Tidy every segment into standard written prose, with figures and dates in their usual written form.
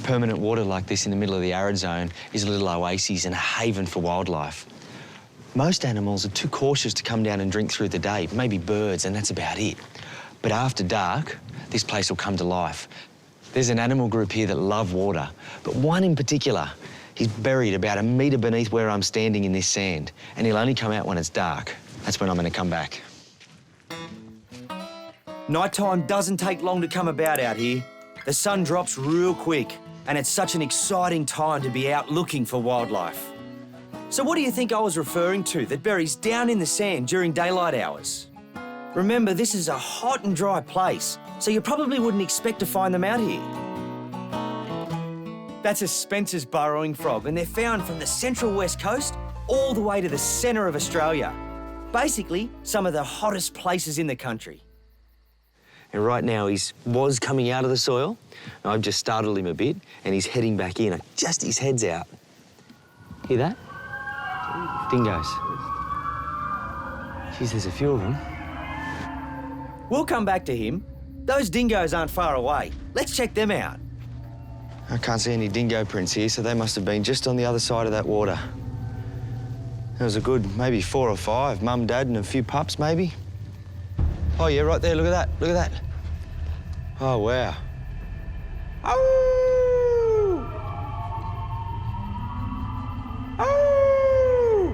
Permanent water like this in the middle of the arid zone is a little oasis and a haven for wildlife. Most animals are too cautious to come down and drink through the day, maybe birds, and that's about it. But after dark, this place will come to life. There's an animal group here that love water, but one in particular, he's buried about a metre beneath where I'm standing in this sand, and he'll only come out when it's dark. That's when I'm going to come back. Nighttime doesn't take long to come about out here. The sun drops real quick, and it's such an exciting time to be out looking for wildlife. So what do you think I was referring to that buries down in the sand during daylight hours? Remember, this is a hot and dry place, so you probably wouldn't expect to find them out here. That's a Spencer's burrowing frog, and they're found from the central west coast all the way to the centre of Australia. Basically, some of the hottest places in the country. And right now, he was coming out of the soil. I've just startled him a bit, and he's heading back in. Just his head's out. Hear that? Dingoes. Geez, there's a few of them. We'll come back to him. Those dingoes aren't far away. Let's check them out. I can't see any dingo prints here, so they must have been just on the other side of that water. There was a good maybe 4 or 5, mum, dad, and a few pups, maybe. Oh, yeah, right there, look at that, look at that. Oh, wow. Oh! Oh!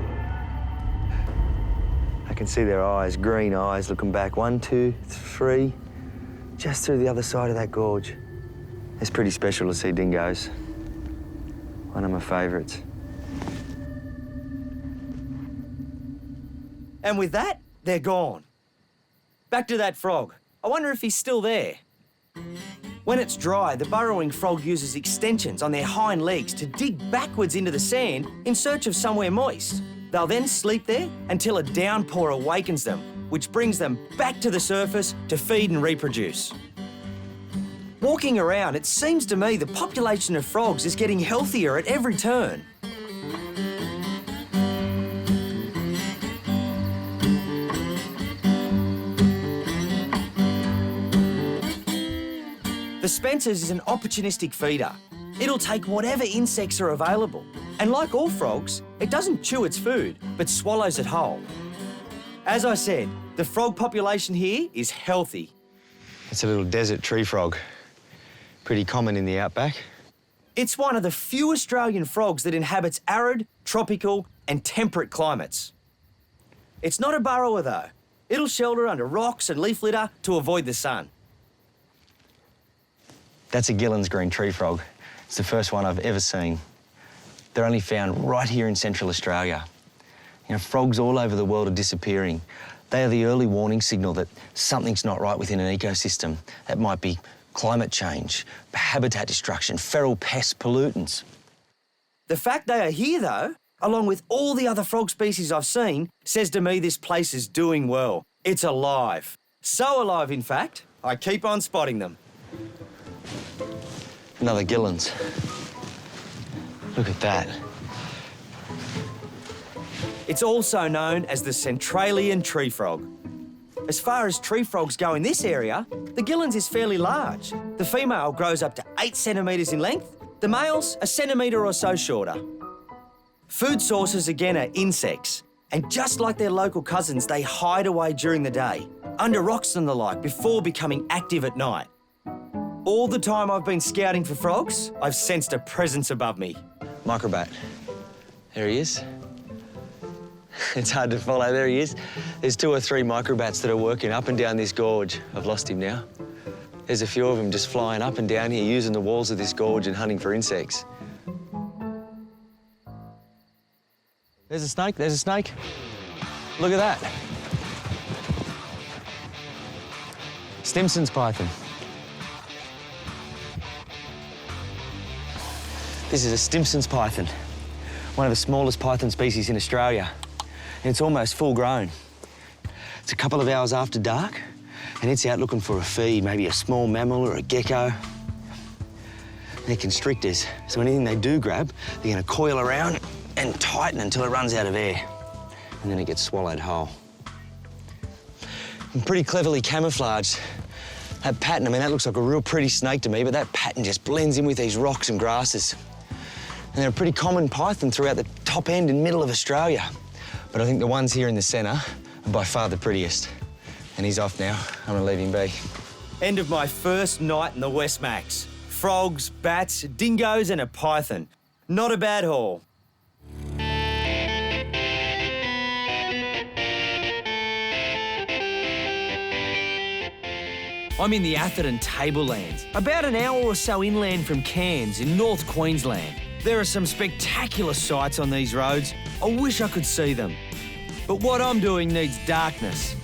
I can see their eyes, green eyes, looking back. 1, 2, 3, just through the other side of that gorge. It's pretty special to see dingoes. One of my favourites. And with that, they're gone. Back to that frog. I wonder if he's still there. When it's dry, the burrowing frog uses extensions on their hind legs to dig backwards into the sand in search of somewhere moist. They'll then sleep there until a downpour awakens them, which brings them back to the surface to feed and reproduce. Walking around, it seems to me the population of frogs is getting healthier at every turn. The Spencer's is an opportunistic feeder. It'll take whatever insects are available. And like all frogs, it doesn't chew its food, but swallows it whole. As I said, the frog population here is healthy. It's a little desert tree frog. Pretty common in the outback. It's one of the few Australian frogs that inhabits arid, tropical and temperate climates. It's not a burrower though. It'll shelter under rocks and leaf litter to avoid the sun. That's a Gillanders green tree frog. It's the first one I've ever seen. They're only found right here in Central Australia. You know, frogs all over the world are disappearing. They are the early warning signal that something's not right within an ecosystem. That might be climate change, habitat destruction, feral pests, pollutants. The fact they are here though, along with all the other frog species I've seen, says to me this place is doing well. It's alive. So alive, in fact, I keep on spotting them. Another Gillanders. Look at that. It's also known as the Centralian tree frog. As far as tree frogs go in this area, the Gillanders is fairly large. The female grows up to 8 centimetres in length, the males a centimetre or so shorter. Food sources again are insects, and just like their local cousins, they hide away during the day, under rocks and the like, before becoming active at night. All the time I've been scouting for frogs, I've sensed a presence above me. Microbat. There he is. It's hard to follow. There he is. There's 2 or 3 microbats that are working up and down this gorge. I've lost him now. There's a few of them just flying up and down here, using the walls of this gorge and hunting for insects. There's a snake. There's a snake. Look at that. Stimson's python. This is a Stimson's python, one of the smallest python species in Australia. And it's almost full grown. It's a couple of hours after dark, and it's out looking for a feed, maybe a small mammal or a gecko. They're constrictors, so anything they do grab, they're going to coil around and tighten until it runs out of air, and then it gets swallowed whole. And pretty cleverly camouflaged. That pattern, I mean, that looks like a real pretty snake to me, but that pattern just blends in with these rocks and grasses. And they're a pretty common python throughout the top end and middle of Australia. But I think the ones here in the centre are by far the prettiest. And he's off now. I'm gonna leave him be. End of my first night in the West Max. Frogs, bats, dingoes and a python. Not a bad haul. I'm in the Atherton Tablelands, about an hour or so inland from Cairns in North Queensland. There are some spectacular sights on these roads. I wish I could see them. But what I'm doing needs darkness.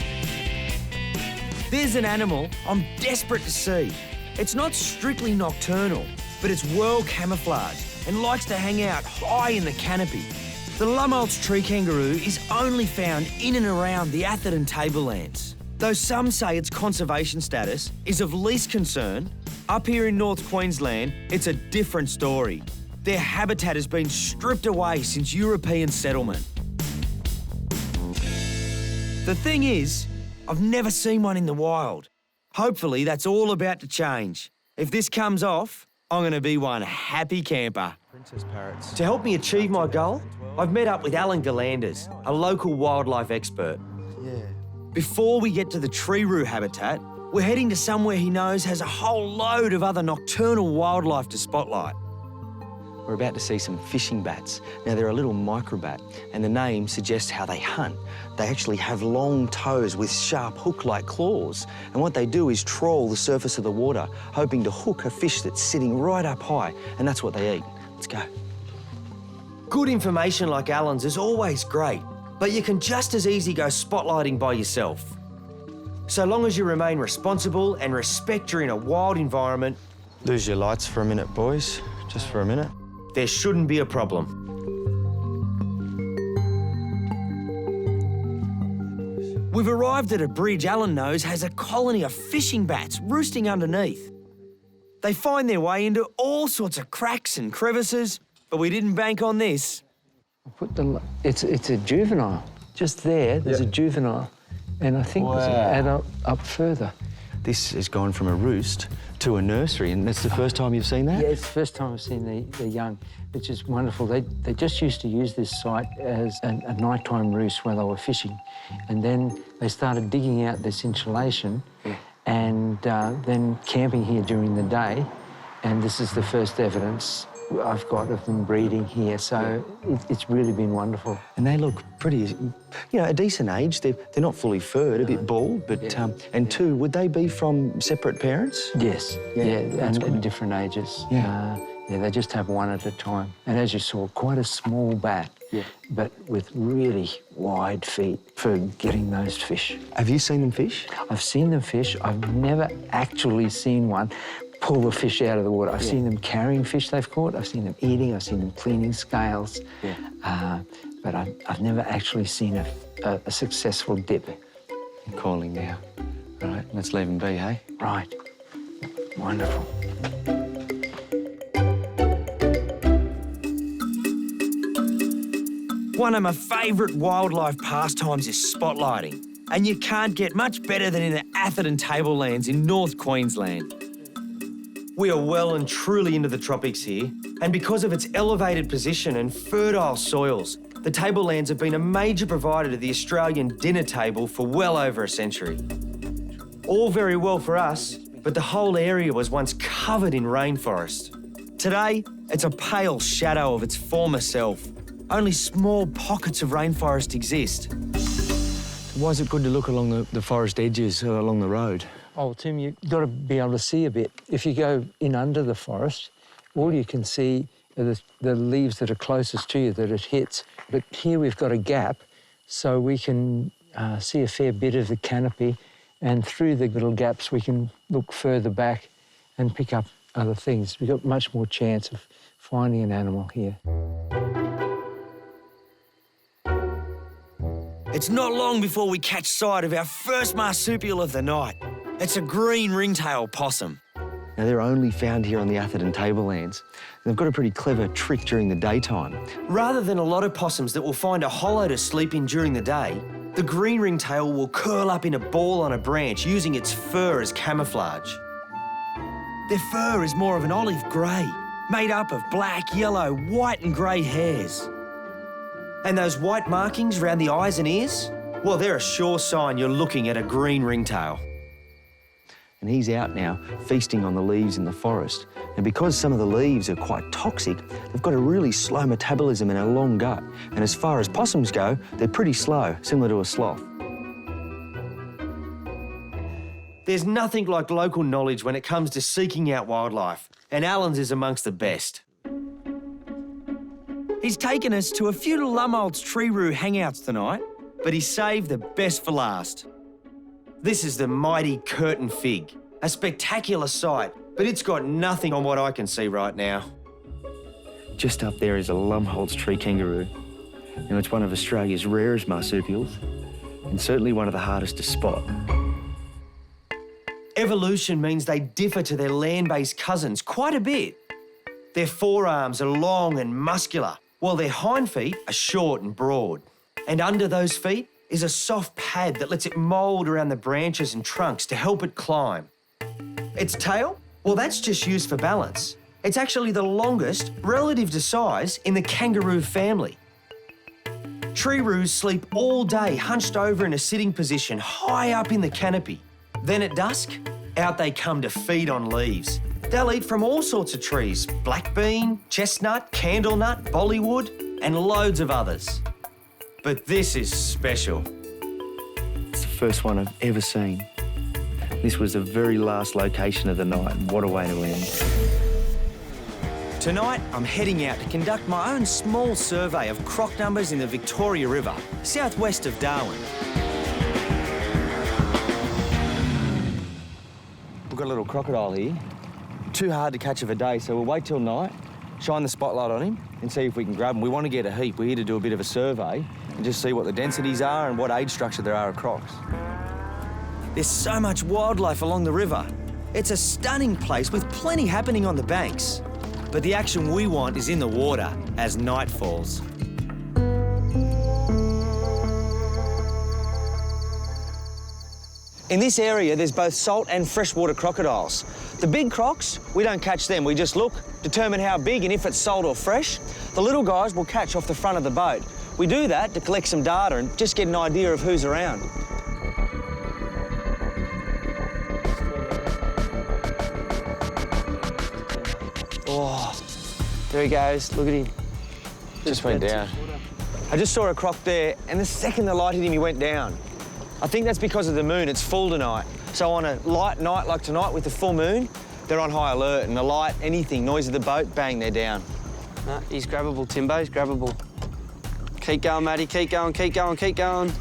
There's an animal I'm desperate to see. It's not strictly nocturnal, but it's well camouflaged and likes to hang out high in the canopy. The Lumholtz tree-kangaroo is only found in and around the Atherton Tablelands. Though some say its conservation status is of least concern, up here in North Queensland, it's a different story. Their habitat has been stripped away since European settlement. The thing is, I've never seen one in the wild. Hopefully that's all about to change. If this comes off, I'm going to be one happy camper. Princess parrots. To help me achieve my goal, I've met up with Alan Gillanders, a local wildlife expert. Yeah. Before we get to the tree-roo habitat, we're heading to somewhere he knows has a whole load of other nocturnal wildlife to spotlight. We're about to see some fishing bats. Now, they're a little microbat, and the name suggests how they hunt. They actually have long toes with sharp hook-like claws, and what they do is trawl the surface of the water, hoping to hook a fish that's sitting right up high, and that's what they eat. Let's go. Good information like Alan's is always great, but you can just as easy go spotlighting by yourself. So long as you remain responsible and respect you're in a wild environment, Lose your lights for a minute, boys. Just for a minute. there shouldn't be a problem. We've arrived at a bridge Alan knows has a colony of fishing bats roosting underneath. They find their way into all sorts of cracks and crevices, but we didn't bank on this. It's a juvenile. Just there's a juvenile. And I think there's an adult up further. This has gone from a roost to a nursery, and that's the first time you've seen that? Yeah, it's the first time I've seen the young, which is wonderful. They just used to use this site as a nighttime roost while they were fishing. And then they started digging out this insulation and then camping here during the day. And this is the first evidence I've got of them breeding here. So it's really been wonderful. And they look pretty, you know, a decent age. They're not fully furred, a bit bald, but, and two, would they be from separate parents? Yes, and different ages. Yeah, they just have one at a time. And as you saw, quite a small bat, but with really wide feet for getting those fish. Have you seen them fish? I've seen them fish. I've never actually seen one pull the fish out of the water. I've seen them carrying fish they've caught. I've seen them eating. I've seen them cleaning scales. But I've never actually seen a successful dip. I'm calling now. Right, let's leave them be, hey? Right. Wonderful. One of my favourite wildlife pastimes is spotlighting, and you can't get much better than in the Atherton Tablelands in North Queensland. We are well and truly into the tropics here, and because of its elevated position and fertile soils, the tablelands have been a major provider to the Australian dinner table for well over a century. All very well for us, but the whole area was once covered in rainforest. Today, it's a pale shadow of its former self. Only small pockets of rainforest exist. Why is it good to look along the forest edges or along the road? Oh, Tim, you've got to be able to see a bit. If you go in under the forest, all you can see are the leaves that are closest to you that it hits. But here we've got a gap, so we can see a fair bit of the canopy, and through the little gaps we can look further back and pick up other things. We've got much more chance of finding an animal here. It's not long before we catch sight of our first marsupial of the night. It's a green ringtail possum. Now, they're only found here on the Atherton tablelands. They've got a pretty clever trick during the daytime. Rather than a lot of possums that will find a hollow to sleep in during the day, the green ringtail will curl up in a ball on a branch using its fur as camouflage. Their fur is more of an olive grey, made up of black, yellow, white and grey hairs. And those white markings around the eyes and ears? Well, they're a sure sign you're looking at a green ringtail. And he's out now feasting on the leaves in the forest. And because some of the leaves are quite toxic, they've got a really slow metabolism and a long gut. And as far as possums go, they're pretty slow, similar to a sloth. There's nothing like local knowledge when it comes to seeking out wildlife, and Alan's is amongst the best. He's taken us to a few Lumholtz tree-roo hangouts tonight, but he saved the best for last. This is the mighty curtain fig, a spectacular sight, but it's got nothing on what I can see right now. Just up there is a Lumholtz tree-kangaroo. Now, it's one of Australia's rarest marsupials, and certainly one of the hardest to spot. Evolution means they differ to their land-based cousins quite a bit. Their forearms are long and muscular, while their hind feet are short and broad. And under those feet is a soft pad that lets it mould around the branches and trunks to help it climb. Its tail? Well, that's just used for balance. It's actually the longest, relative to size, in the kangaroo family. Tree-roos sleep all day hunched over in a sitting position high up in the canopy. Then at dusk, out they come to feed on leaves. They'll eat from all sorts of trees: blackbean, chestnut, candlenut, bollywood, and loads of others. But this is special. It's the first one I've ever seen. This was the very last location of the night, and what a way to end. Tonight, I'm heading out to conduct my own small survey of croc numbers in the Victoria River, southwest of Darwin. We've got a little crocodile here. Too hard to catch of a day, so we'll wait till night, shine the spotlight on him and see if we can grab him. We want to get a heap. We're here to do a bit of a survey and just see what the densities are and what age structure there are of crocs. There's so much wildlife along the river. It's a stunning place with plenty happening on the banks. But the action we want is in the water as night falls. In this area, there's both salt and freshwater crocodiles. The big crocs, we don't catch them. We just look, determine how big and if it's salt or fresh. The little guys we'll catch off the front of the boat. We do that to collect some data and just get an idea of who's around. Oh, there he goes. Look at him. Just went down. I just saw a croc there, and the second the light hit him, he went down. I think that's because of the moon. It's full tonight. So on a light night like tonight with the full moon, they're on high alert, and the light, anything, noise of the boat, bang, they're down. No, he's grabbable, Timbo, he's grabbable. Keep going, Matty, keep going, keep going, keep going.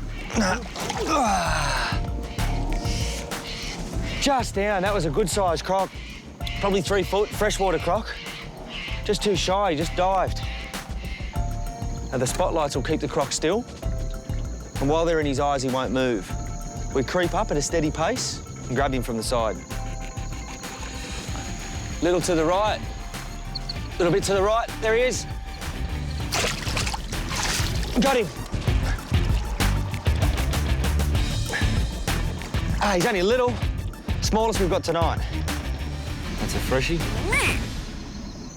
Just down. That was a good-sized croc. Probably 3 foot, freshwater croc. Just too shy, he just dived. Now, the spotlights will keep the croc still, and while they're in his eyes, he won't move. We creep up at a steady pace and grab him from the side. Little to the right. Little bit to the right. There he is. Got him. Ah, he's only little. Smallest we've got tonight. That's a freshie.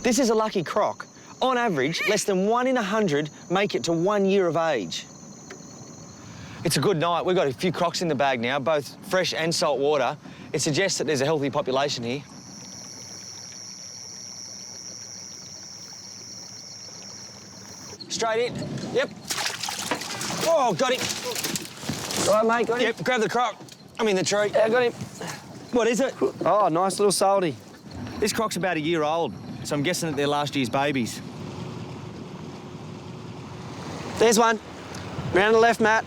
This is a lucky croc. On average, less than 1 in 100 make it to 1 year of age. It's a good night. We've got a few crocs in the bag now, both fresh and salt water. It suggests that there's a healthy population here. Straight in. Yep. Oh, got him. All right, mate, got him. Yep, grab the croc. I'm in the tree. Yeah, I got him. What is it? Oh, nice little salty. This croc's about a year old, so I'm guessing that they're last year's babies. There's one. Round the left, Matt.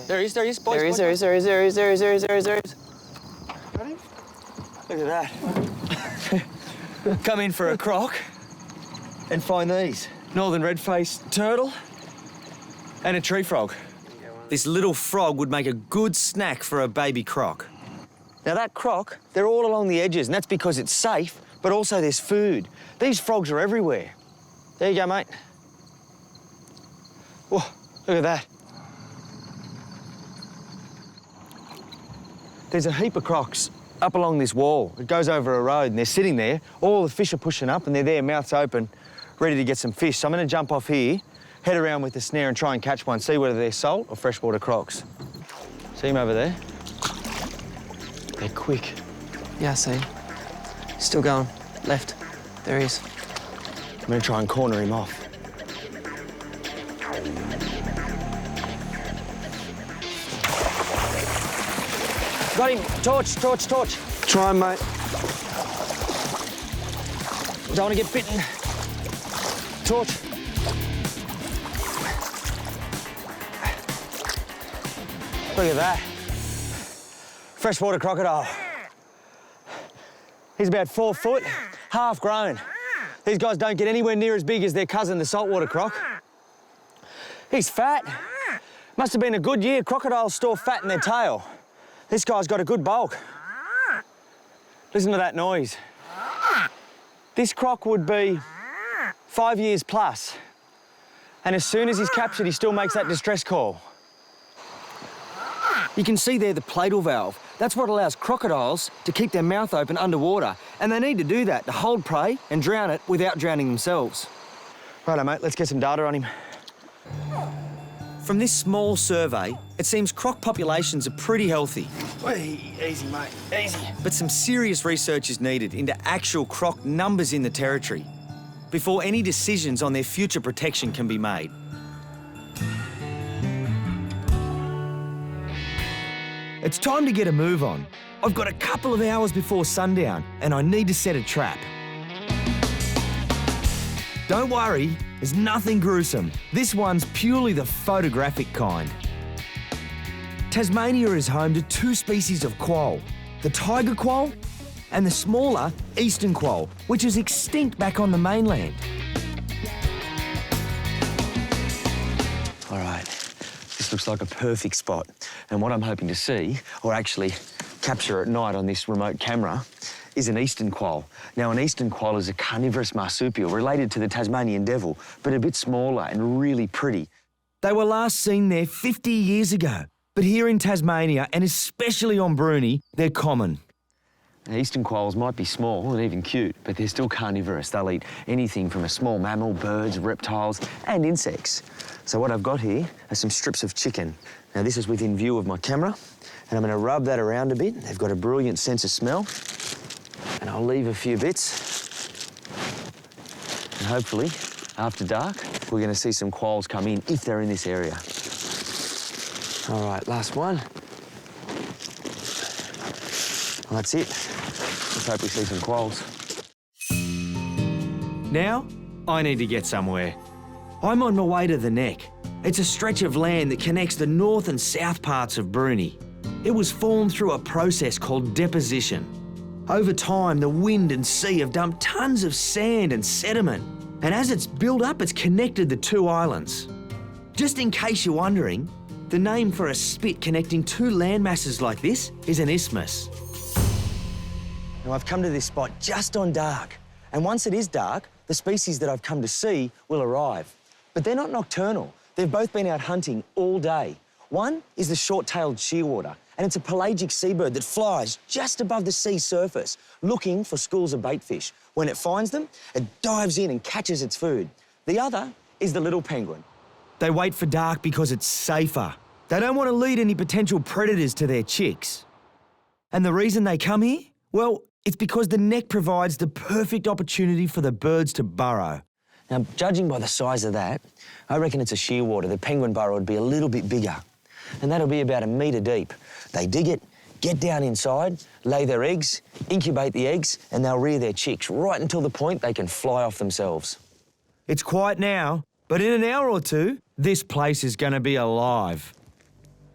There he is, boys. There he is, there he is, there he is, there he is, there he is, there he is, there he is, there he is. Look at that. Come in for a croc and find these. Northern red-faced turtle and a tree frog. This little frog would make a good snack for a baby croc. Now that croc, they're all along the edges, and that's because it's safe, but also there's food. These frogs are everywhere. There you go, mate. Whoa, look at that. There's a heap of crocs up along this wall. It goes over a road and they're sitting there. All the fish are pushing up and they're there, mouths open, ready to get some fish. So I'm going to jump off here, head around with the snare and try and catch one, see whether they're salt or freshwater crocs. See him over there? They're quick. Yeah, I see. Still going. Left. There he is. I'm going to try and corner him off. Got him. Torch, torch, torch. Try him, mate. Don't want to get bitten. Torch. Look at that. Freshwater crocodile. He's about 4 foot, half grown. These guys don't get anywhere near as big as their cousin, the saltwater croc. He's fat. Must have been a good year. Crocodiles store fat in their tail. This guy's got a good bulk. Listen to that noise. This croc would be 5 years plus. And as soon as he's captured, he still makes that distress call. You can see there the platal valve. That's what allows crocodiles to keep their mouth open underwater. And they need to do that to hold prey and drown it without drowning themselves. Righto, mate, let's get some data on him. From this small survey, it seems croc populations are pretty healthy. Easy, mate, easy. But some serious research is needed into actual croc numbers in the territory before any decisions on their future protection can be made. It's time to get a move on. I've got a couple of hours before sundown and I need to set a trap. Don't worry, there's nothing gruesome. This one's purely the photographic kind. Tasmania is home to 2 species of quoll, the tiger quoll and the smaller eastern quoll, which is extinct back on the mainland. All right, this looks like a perfect spot. And what I'm hoping to see, or actually capture at night on this remote camera, is an eastern quoll. Now, an eastern quoll is a carnivorous marsupial related to the Tasmanian devil, but a bit smaller and really pretty. They were last seen there 50 years ago, but here in Tasmania, and especially on Bruny, they're common. Now, eastern quolls might be small and even cute, but they're still carnivorous. They'll eat anything from a small mammal, birds, reptiles, and insects. So what I've got here are some strips of chicken. Now, this is within view of my camera, and I'm going to rub that around a bit. They've got a brilliant sense of smell. And I'll leave a few bits. And hopefully, after dark, we're going to see some quolls come in if they're in this area. All right, last one. Well, that's it. Let's hope we see some quolls. Now, I need to get somewhere. I'm on my way to the Neck. It's a stretch of land that connects the north and south parts of Bruny. It was formed through a process called deposition. Over time, the wind and sea have dumped tons of sand and sediment, and as it's built up, it's connected the 2 islands. Just in case you're wondering, the name for a spit connecting 2 landmasses like this is an isthmus. Now, I've come to this spot just on dark, and once it is dark, the species that I've come to see will arrive. But they're not nocturnal. They've both been out hunting all day. One is the short-tailed shearwater, and it's a pelagic seabird that flies just above the sea surface, looking for schools of baitfish. When it finds them, it dives in and catches its food. The other is the little penguin. They wait for dark because it's safer. They don't want to lead any potential predators to their chicks. And the reason they come here? Well, it's because the Neck provides the perfect opportunity for the birds to burrow. Now, judging by the size of that, I reckon it's a shearwater. The penguin burrow would be a little bit bigger, and that'll be about 1 metre deep. They dig it, get down inside, lay their eggs, incubate the eggs, and they'll rear their chicks right until the point they can fly off themselves. It's quiet now, but in an hour or two, this place is going to be alive.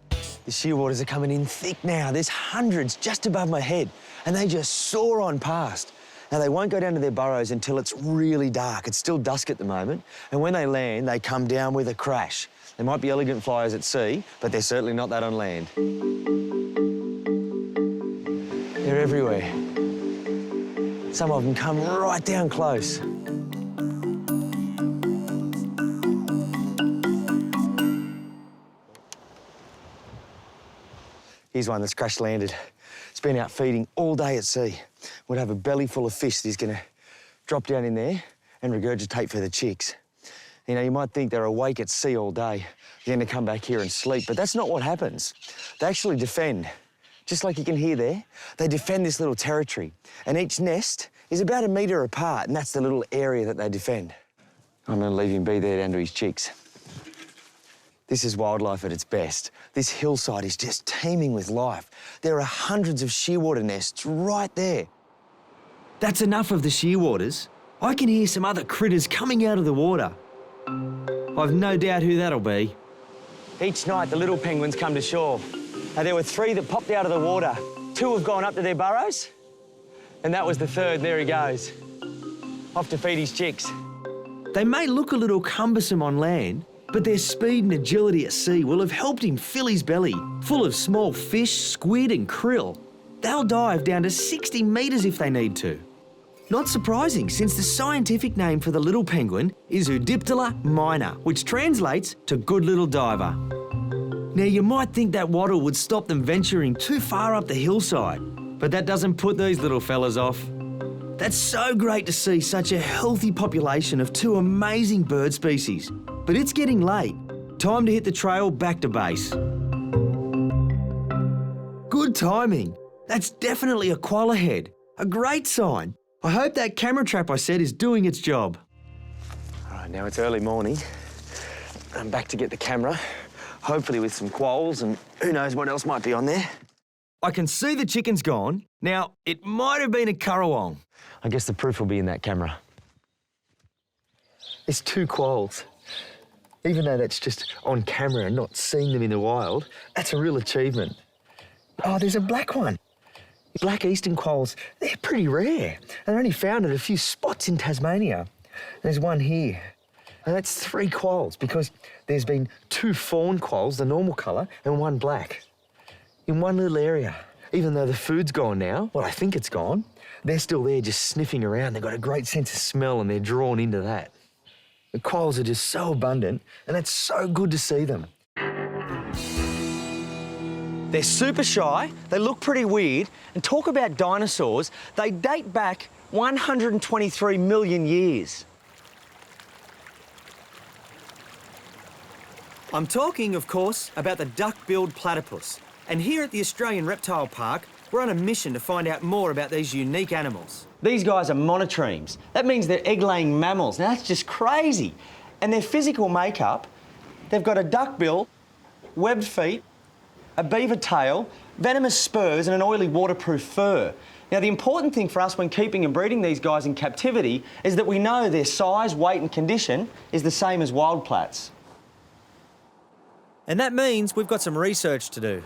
The shearwaters are coming in thick now. There's hundreds just above my head, and they just soar on past. Now, they won't go down to their burrows until it's really dark. It's still dusk at the moment, and when they land, they come down with a crash. They might be elegant flyers at sea, but they're certainly not that on land. They're everywhere. Some of them come right down close. Here's one that's crash landed. It's been out feeding all day at sea. Would have a belly full of fish that he's going to drop down in there and regurgitate for the chicks. You know, you might think they're awake at sea all day. They're going to come back here and sleep, but that's not what happens. They actually defend. Just like you can hear there, they defend this little territory. And each nest is about 1 metre apart, and that's the little area that they defend. I'm going to leave him be there down to his chicks. This is wildlife at its best. This hillside is just teeming with life. There are hundreds of shearwater nests right there. That's enough of the shearwaters. I can hear some other critters coming out of the water. I've no doubt who that'll be. Each night, the little penguins come to shore. Now, there were 3 that popped out of the water. 2 have gone up to their burrows, and that was the 3rd. There he goes, off to feed his chicks. They may look a little cumbersome on land, but their speed and agility at sea will have helped him fill his belly, full of small fish, squid and krill. They'll dive down to 60 metres if they need to. Not surprising, since the scientific name for the little penguin is Udiptera minor, which translates to good little diver. Now, you might think that wattle would stop them venturing too far up the hillside, but that doesn't put these little fellas off. That's so great to see such a healthy population of 2 amazing bird species. But it's getting late. Time to hit the trail back to base. Good timing. That's definitely a quoll ahead. A great sign. I hope that camera trap I set is doing its job. All right, now it's early morning. I'm back to get the camera, hopefully with some quolls, and who knows what else might be on there. I can see the chicken's gone. Now, it might have been a currawong. I guess the proof will be in that camera. There's 2 quolls. Even though that's just on camera and not seeing them in the wild, that's a real achievement. Oh, there's a black one. Black eastern quolls, they're pretty rare. They're only found at a few spots in Tasmania. There's one here. And that's 3 quolls because there's been 2 fawn quolls, the normal colour, and 1 black. In one little area. Even though the food's gone now, well, I think it's gone, they're still there just sniffing around. They've got a great sense of smell and they're drawn into that. The quolls are just so abundant, and it's so good to see them. They're super shy, they look pretty weird, and talk about dinosaurs, they date back 123 million years. I'm talking, of course, about the duck-billed platypus. And here at the Australian Reptile Park, we're on a mission to find out more about these unique animals. These guys are monotremes. That means they're egg-laying mammals. Now, that's just crazy. And their physical makeup, they've got a duck bill, webbed feet, a beaver tail, venomous spurs and an oily waterproof fur. Now, the important thing for us when keeping and breeding these guys in captivity is that we know their size, weight and condition is the same as wild plats. And that means we've got some research to do.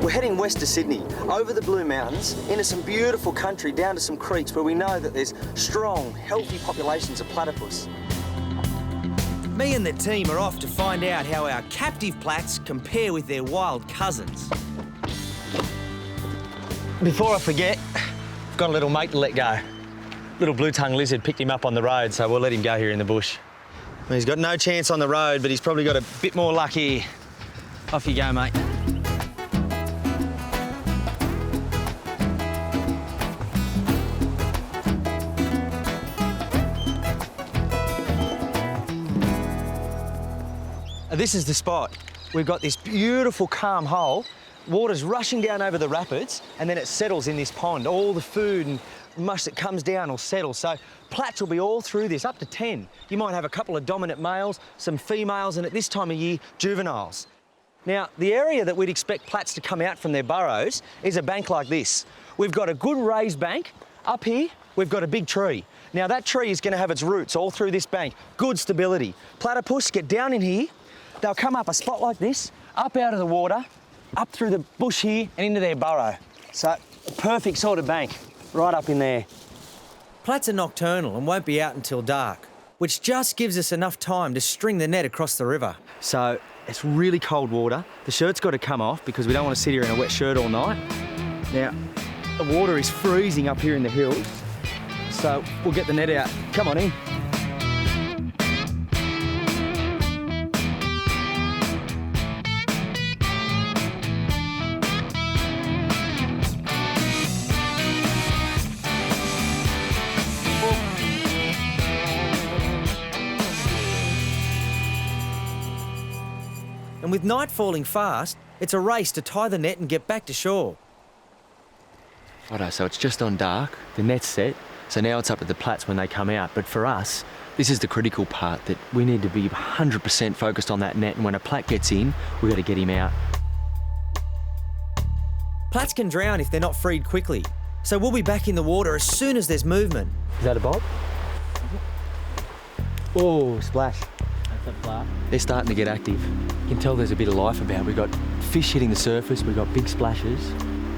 We're heading west to Sydney, over the Blue Mountains, into some beautiful country, down to some creeks where we know that there's strong, healthy populations of platypus. Me and the team are off to find out how our captive plats compare with their wild cousins. Before I forget, I've got a little mate to let go. Little blue-tongued lizard picked him up on the road, so we'll let him go here in the bush. He's got no chance on the road, but he's probably got a bit more luck here. Off you go, mate. This is the spot. We've got this beautiful calm hole. Water's rushing down over the rapids and then it settles in this pond. All the food and mush that comes down will settle. So plats will be all through this, up to 10. You might have a couple of dominant males, some females, and at this time of year, juveniles. Now, the area that we'd expect plats to come out from their burrows is a bank like this. We've got a good raised bank. Up here, we've got a big tree. Now, that tree is going to have its roots all through this bank. Good stability. Platypus get down in here. They'll come up a spot like this, up out of the water, up through the bush here and into their burrow. So, a perfect sort of bank, right up in there. Plats are nocturnal and won't be out until dark. which just gives us enough time to string the net across the river. So it's really cold water. The shirt's got to come off because we don't want to sit here in a wet shirt all night. Now, the water is freezing up here in the hills, so we'll get the net out. Come on in. And with night falling fast, it's a race to tie the net and get back to shore. Righto, so it's just on dark, the net's set, so now it's up to the plats when they come out. But for us, this is the critical part, that we need to be 100% focused on that net, and when a plat gets in, we've got to get him out. Plats can drown if they're not freed quickly, so we'll be back in the water as soon as there's movement. Is that a bob? Oh, splash. That's a flap. They're starting to get active. You can tell there's a bit of life about. We've got fish hitting the surface, we've got big splashes.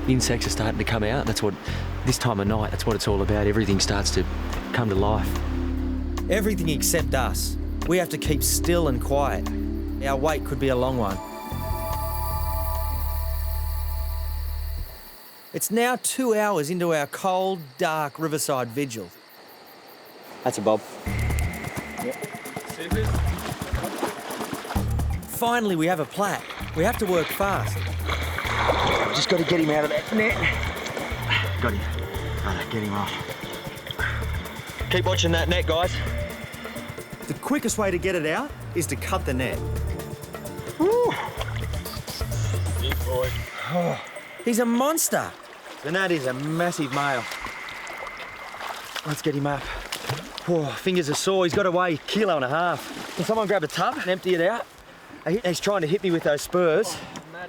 Insects are starting to come out. That's what, this time of night, that's what it's all about. Everything starts to come to life. Everything except us. We have to keep still and quiet. Our wait could be a long one. It's now 2 hours into our cold, dark riverside vigil. That's a bob. Finally, we have a plat. We have to work fast. Just got to get him out of that net. Got him. Righto, get him off. Keep watching that net, guys. The quickest way to get it out is to cut the net. Woo. Big boy. Oh, he's a monster. And that is a massive male. Let's get him up. Oh, fingers are sore. He's got to weigh 1.5 kilos. Can someone grab a tub and empty it out? He's trying to hit me with those spurs.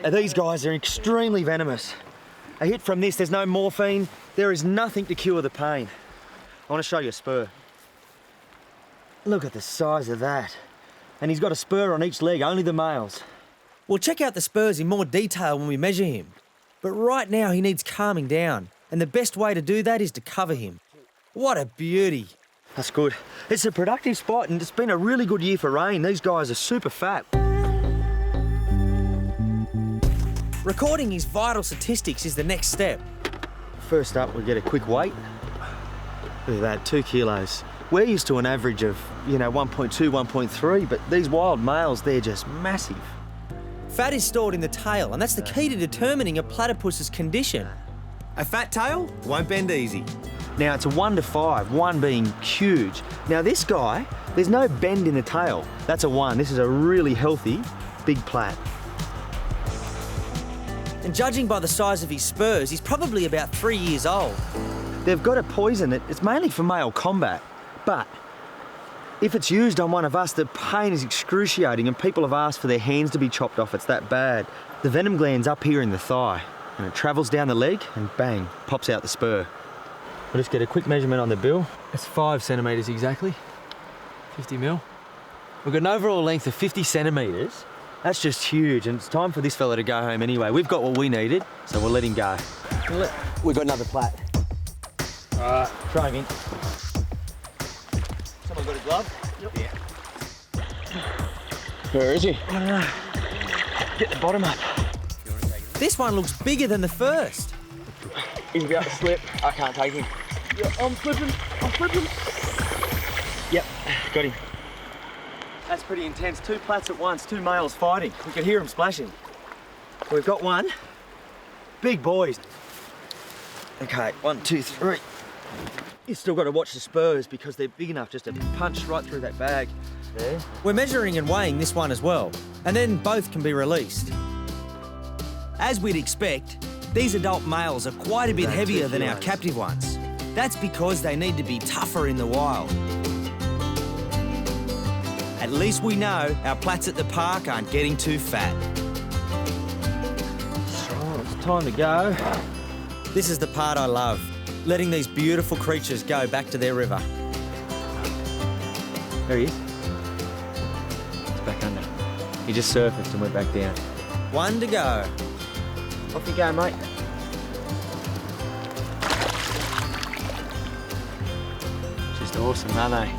These guys are extremely venomous. A hit from this, there's no morphine. There is nothing to cure the pain. I want to show you a spur. Look at the size of that. And he's got a spur on each leg, only the males. We'll check out the spurs in more detail when we measure him. But right now he needs calming down, and the best way to do that is to cover him. What a beauty. That's good. It's a productive spot, and it's been a really good year for rain. These guys are super fat. Recording his vital statistics is the next step. First up, we get a quick weight. Look at that, 2 kilos. We're used to an average of, 1.2, 1.3, but these wild males, they're just massive. Fat is stored in the tail, and that's the key to determining a platypus's condition. A fat tail won't bend easy. Now, it's a 1 to 5, 1 being huge. Now, this guy, there's no bend in the tail. That's a 1. This is a really healthy, big plat. And judging by the size of his spurs, he's probably about 3 years old. They've got to poison it. It's mainly for male combat. But if it's used on one of us, the pain is excruciating, and people have asked for their hands to be chopped off. It's that bad. The venom gland's up here in the thigh, and it travels down the leg and bang, pops out the spur. We'll just get a quick measurement on the bill. It's 5 centimetres exactly, 50 mil. We've got an overall length of 50 centimetres. That's just huge, and it's time for this fella to go home anyway. We've got what we needed, so we'll let him go. We've got another plat. All right, throw him in. Someone got a glove? Yep. Yeah. Where is he? I don't know. Get the bottom up. This one looks bigger than the first. He's about to slip. I can't take him. Yeah, I'm slipping. Yep, got him. That's pretty intense. 2 plats at once, 2 males fighting. We could hear them splashing. We've got one. Big boys. Okay, 1, 2, 3. You've still got to watch the spurs because they're big enough just to punch right through that bag. Yeah. We're measuring and weighing this one as well, and then both can be released. As we'd expect, these adult males are quite a bit heavier than our captive ones. That's because they need to be tougher in the wild. At least we know our plats at the park aren't getting too fat. So it's time to go. This is the part I love, letting these beautiful creatures go back to their river. There he is. It's back under. He just surfaced and went back down. 1 to go. Off you go, mate. Just awesome, aren't they?